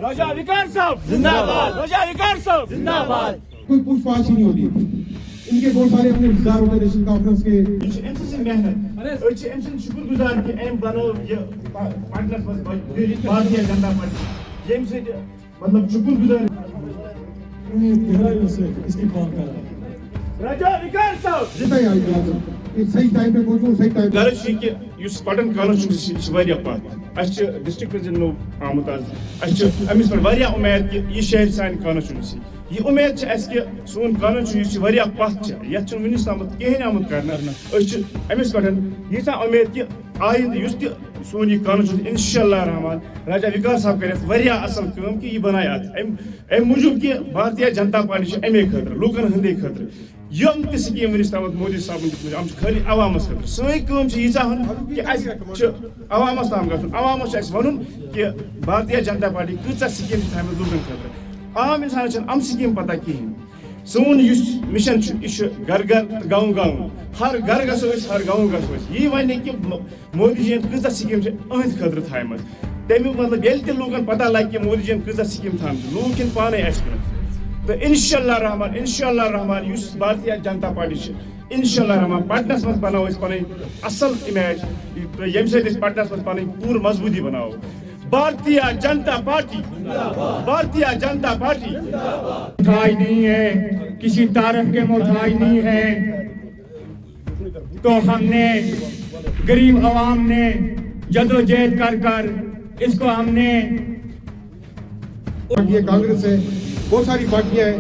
राजा विकार साहब जिंदाबाद, राजा विकार साहब जिंदाबाद। कोई पूछताछ ही नहीं होती थी। इनके बहुत सारे अपने रिश्तेदार होते नेशनल कॉन्फ्रेंस के। मेहनत शुक्रगुजार कि एम बनो ये पार्टनर्स भारतीय जनता पार्टी येम से मतलब शुक्रगुजार इसकी कॉल कर राजा विकार साहब सही टाइम पे पहुंचो, सही टाइम गरज छी कि युस पटन कानून छ वारिया पात अस डिस्ट्रिक्ट प्रेसिडेंट नो आमत आज अस अमिस पर वारिया उम्मीद कि ये शहर सान कानून छ ये उम्मीद छ अस कि सोन कानून छ वारिया पात छ यत छ विनिस आमत केहन आमत करना अस अमिस पटन ये सा उम्मीद कि आइंद युस कि सोन ये कानून छ इंशाअल्लाह रहमान राजा विकास साहब करे वारिया असल काम कि ये बनायात एम मुजुब कि भारतीय जनता पार्टी छ एमे खतर लोकन हंदे खतर यम त स्कीम वनिस तामत मोदी साहब हम खाली अवामस खतर सही काम छ यीचा हन कि अस अवामस ताम गसन अवामस अस वनुन कि भारतीय जनता पार्टी कचा स्कीम थामत लोकन खतर आम इंसान छ हम स्कीम पता कहीं सोन युस मिशन छ इश घर घर गांव गांव हर घर गसो हर गांव गसो ये वने कि मोदी जी कचा स्कीम छ अहद खतर थामत तमिक मतलब येल ते लोगन पता लग कि मोदी जी कचा स्कीम थामत लोग किन पाने अस तो इंशाअल्लाह रहमान युस भारतीय जनता पार्टी इंशाअल्लाह रहमान पटनस मत बनाओ इस पन असल इमेज यम से पटनस मत पन पूरी मजबूती बनाओ भारतीय जनता पार्टी मोहताज नहीं है, किसी तारफ के मोहताज नहीं है। तो हमने गरीब आवाम ने जदोजहद कर कर इसको हमने ये कांग्रेस है, बहुत सारी पार्टियां हैं,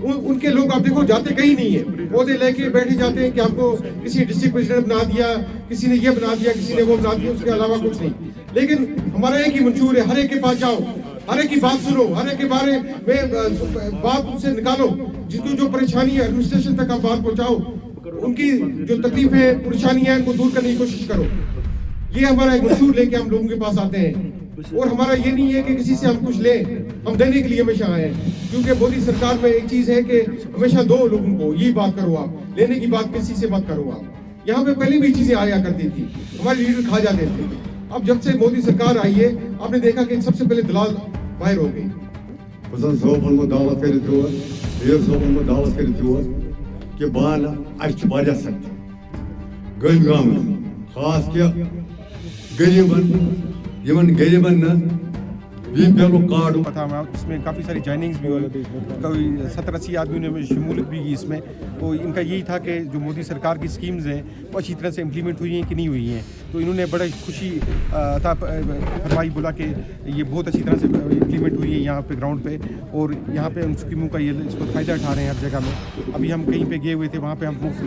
उनके लोग आप देखो जाते कहीं नहीं है, पौधे लेके बैठे जाते हैं कि हमको किसी डिस्ट्रिक्ट प्रेसिडेंट बना दिया, किसी ने ये बना दिया, किसी ने वो बना दिया, उसके अलावा कुछ नहीं। लेकिन हमारा एक ही मंशूर है, हर एक के पास जाओ, हर एक की बात सुनो, हर एक के बारे में बात उनसे निकालो, जिनको जो परेशानी है एडमिनिस्ट्रेशन तक आप बात पहुंचाओ, उनकी जो तकलीफें परेशानियां हैं उनको दूर करने की कोशिश करो। ये हमारा एक मंशूर लेके हम लोगों के पास आते हैं। और हमारा ये नहीं है कि किसी से हम कुछ लें, हम देने के लिए हमेशा आए हैं, क्योंकि मोदी सरकार में एक चीज है कि हमेशा दो लोगों को, ये बात करो आप, लेने की बात किसी से मत करो आप। यहाँ पे पहले भी चीजें आया करती थी, हमारे लीडर खा जाते थे। अब जब से मोदी सरकार आई है आपने देखा कि सबसे पहले दलाल बाहर हो गई। सोबन को दावत कर कि बान अच सख्त गम खास गरीबन कार्ड था। इसमें काफ़ी सारी जॉइनिंग्स भी हुई, कोई 70-80 आदमियों ने शमूलियत भी की इसमें। तो इनका यही था कि जो मोदी सरकार की स्कीम्स हैं वो अच्छी तरह से इम्प्लीमेंट हुई हैं कि नहीं हुई हैं। तो इन्होंने बड़ा खुशी था फरमाई, बोला कि ये बहुत अच्छी तरह से इम्प्लीमेंट हुई है यहाँ पे ग्राउंड पे, और यहाँ पे उन स्कीमों का ये इसको फ़ायदा उठा रहे हैं हर जगह में। अभी हम कहीं पे गए हुए थे, वहाँ पे हम मुफ्त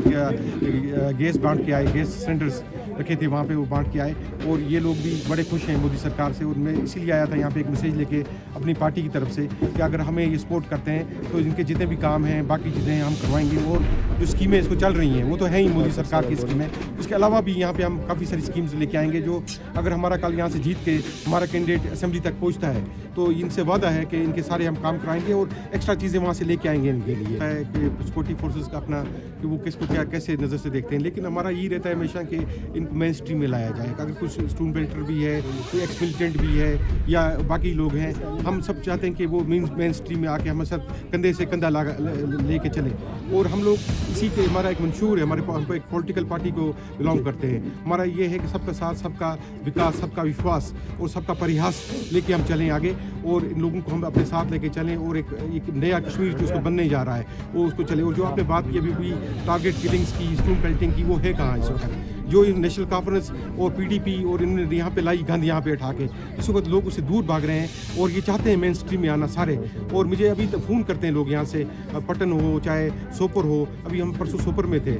गैस बांट के आए, गैस सिलेंडर्स रखे थे वहाँ पे, वो बांट के आए, और ये लोग भी बड़े खुश हैं मोदी सरकार से। और मैं इसीलिए आया था यहाँ पे एक मैसेज लेके अपनी पार्टी की तरफ से कि अगर हमें ये सपोर्ट करते हैं तो इनके जितने भी काम हैं, बाकी चीज़ें हम करवाएंगे। और जो स्कीमें इसको चल रही हैं वो तो है ही मोदी सरकार की स्कीमें, उसके अलावा भी यहाँ पे हम काफ़ी सारी स्कीम्स लेके आएंगे, जो अगर हमारा कल यहाँ से जीत के हमारा कैंडिडेट असेंबली तक पहुँचता है तो इनसे वादा है कि इनके सारे हम काम कराएंगे और एक्स्ट्रा चीज़ें वहाँ से लेके आएंगे इनके लिए। है कि सिक्योरिटी फोर्सेस का अपना कि वो किसको क्या कैसे नज़र से देखते हैं, लेकिन हमारा यही रहता है हमेशा कि इनको मेन स्ट्रीम में लाया जाए। अगर कुछ स्टूडेंट बेल्टर भी है, कोई एक्स मिलिटेंट भी है, या बाकी लोग हैं, हम सब चाहते हैं कि वो मेन स्ट्रीम में आके हमारे साथ कंधे से कंधा लेके चले। और हम लोग इसी के, हमारा एक मंशूर है, हम एक पॉलिटिकल पार्टी को बिलोंग करते हैं। हमारा ये है कि सबका साथ, सबका विकास, सबका विश्वास और सबका प्रयास लेके हम चलें आगे, और इन लोगों को हम अपने साथ लेके चलें, और एक नया कश्मीर जो उसको बनने जा रहा है वो उसको चले। और जो आपने बात की अभी भी टारगेट किलिंग्स की, स्टून पेल्टिंग की, वो है कहाँ इस वक्त? जो नेशनल कॉन्फ्रेंस और पीडीपी और इन्होंने यहाँ पे लाई गंद यहाँ पे उठा के, इस वक्त लोग उससे दूर भाग रहे हैं और ये चाहते हैं मेन स्ट्रीम में आना सारे। और मुझे अभी तक फ़ोन करते हैं लोग यहाँ से, पटन हो चाहे सोपर हो, अभी हम परसों सोपर में थे,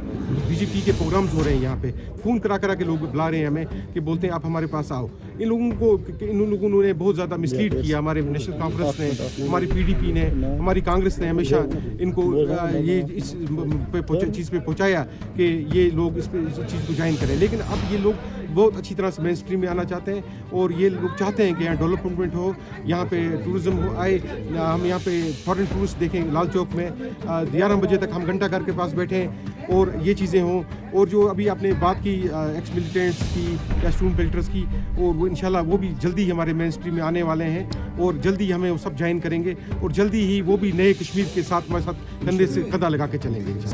बीजेपी के प्रोग्राम्स हो रहे हैं यहाँ पे, फ़ोन करा के लोग बुला रहे हैं हमें कि बोलते हैं आप हमारे पास आओ। इन लोगों ने बहुत ज़्यादा मिसलीड किया, हमारे नेशनल कॉन्फ्रेंस ने, हमारी पीडीपी ने, हमारी कांग्रेस ने हमेशा इनको ये इस चीज़ पे पहुँचाया कि ये लोग इस चीज़ को ज्वाइन करें। लेकिन अब ये लोग बहुत अच्छी तरह से मेन स्ट्रीम में आना चाहते हैं और ये लोग चाहते हैं कि यहाँ डेवलपमेंट हो, यहाँ पे टूरिज़्म आए, हम यहाँ पे फॉरेन टूरिस्ट देखें लाल चौक में 11 बजे तक हम घंटा घर के पास बैठें और ये चीज़ें हों। और जो अभी आपने बात की एक्स मिलिटेंट्स की या स्टूडेंट बिल्डर्स की, और वो इंशाल्लाह वो भी जल्दी हमारे मेन स्ट्रीम में आने वाले हैं और जल्दी हमें वो सब ज्वाइन करेंगे और जल्दी ही वो भी नए कश्मीर के साथ हमारे साथ कंधे से कंधा लगा के चलेंगे।